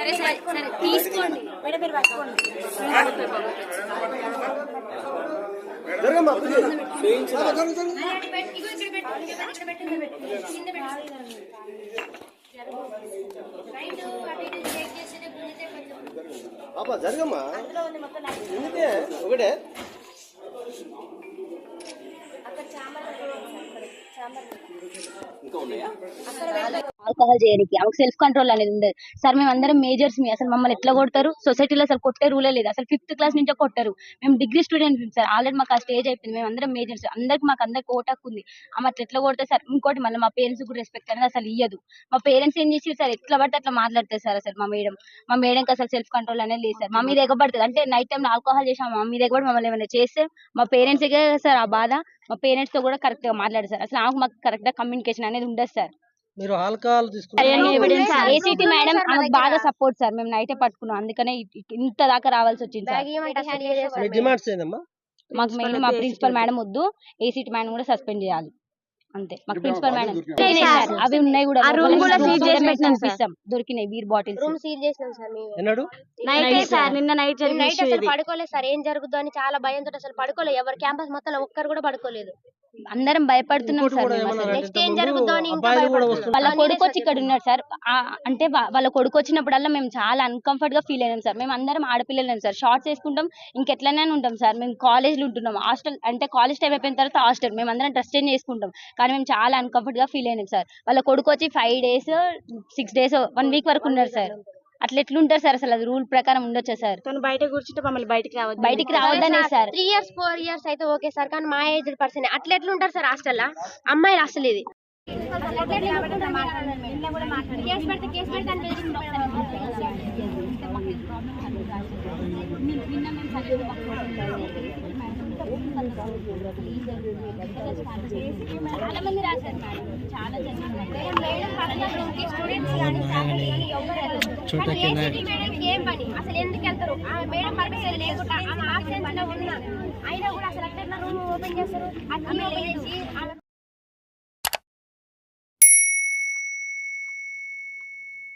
తీసుకోండి మేడం, మీరు పట్టుకోండి. జరగమ్మా ఒకటే ఆల్కహాల్ చేయడానికి ఆమెకు సెల్ఫ్ కంట్రోల్ అనేది ఉండదు సార్. మేము అందరం మేజర్స్ మీ అసలు మమ్మల్ని ఎట్లా కొడతారు? సొసైటీలో అసలు కొట్టే రూలే లేదు. అసలు 5th క్లాస్ నుంచే కొట్టారు. మేము డిగ్రీ స్టూడెంట్స్ సార్. ఆల్రెడీ మాకు ఆ స్టేజ్ అయిపోయింది. మేము అందరం మేజర్స్, మాకు అందరికి ఓటాకు ఉంది. ఆమె అట్లా ఎట్లా కొడతారు సార్? ఇంకోటి మళ్ళీ మా పేరెంట్స్ కూడా రెస్పెక్ట్ అనేది అసలు ఇయ్యదు. మా పేరెంట్స్ ఏం చేసి సార్ ఎట్లా పడితే అట్లా మాట్లాడతారు సార్. అసలు మా మేడంకి అసలు సెల్ఫ్ కంట్రోల్ అనేది లేదు సార్. మా మీద ఎగబడుతుంది అంటే నైట్ టైం ఆల్కహాల్ చేసాం, మా మీద ఎగబడి మమ్మల్ని ఏమైనా చేస్తే మా పేరెంట్స్ సార్ ఆ బాధ. మా పేరెంట్స్ తో కూడా కరెక్ట్ గా మాట్లాడారు సార్. అసలు మాకు కరెక్ట్ గా కమ్యూనికేషన్ అనేది ఉండదు సార్. మీరు ఆల్కహాల్ ఏసీటీ మేడం ఆమెకు బాగా సపోర్ట్ సార్. మేము నైటే పట్టుకున్నాం, అందుకనే ఇంత దాకా రావాల్సి వచ్చింది సార్. డిమాండ్స్ ఏందమ్మా? మాకు మెయిన్ మా ప్రిన్సిపల్ మేడం వద్దు, ఏసీటీ మేడం కూడా సస్పెండ్ చేయాలి అంతే. మాకు ప్రిన్సిపల్ మేడం అవి ఉన్నాయి కూడా, దొరికినాయి బీర్ బాటిల్స్ రూమ్ సీల్ చేసినాం సార్. ఎన్నడు నైట్ సార్, నిన్న నైట్ అసలు పడుకోలేదు సార్. ఏం జరుగుతుందో అని చాలా భయంతో అసలు పడుకోలేదు. ఎవరు క్యాంపస్ మొత్తం ఒక్కరు కూడా పడుకోలేదు. అందరం భయపడుతున్నాం సార్. నెక్స్ట్ ఏం జరుగుతుందో అని వాళ్ళ కొడుకు వచ్చి ఇక్కడ ఉన్నాడు సార్. అంటే వాళ్ళ కొడుకు వచ్చినప్పుడల్లా మేము చాలా అన్కంఫర్ట్ గా ఫీల్ అయినాం సార్. మేము అందరం ఆడపిల్లలేం సార్. షార్ట్స్ వేసుకుంటాం, ఇంకెట్లనే ఉంటాం సార్. మేము కాలేజ్ లో ఉంటున్నాం, హాస్టల్ అంటే కాలేజ్ టైం అయిపోయిన తర్వాత హాస్టల్. మేము అందరం డ్రెస్ చేంజ్ చేసుకుంటాం, కానీ మేము చాలా అన్కంఫర్ట్ గా ఫీల్ అయినాం సార్. వాళ్ళ కొడుకు వచ్చి 5 days 6 days 1 week వరకు ఉన్నారు సార్. అట్లా ఎట్లుంటారు సార్? అసలు అది రూల్ ప్రకారం ఉండొచ్చా సార్? బయట కూర్చుంటే మమ్మల్ని బయటికి రావద్దనే సార్. 3 years 4 years అయితే ఓకే సార్, కానీ మా ఏజ్ పర్సన్ అట్లా ఎట్లుంటారు సార్ హాస్టల్లో? అమ్మాయిలు అసలు ఇది చాలా మంది రాశారు మేడం, చాలా ఏం పని అసలు ఎందుకు వెళ్తారు? మేడం పర్మిషన్ లేకుండా ఆమె ఆబ్సెన్స్ లో ఉన్నా అయినా కూడా అసలు అట్లా రూమ్ ఓపెన్ చేస్తారు.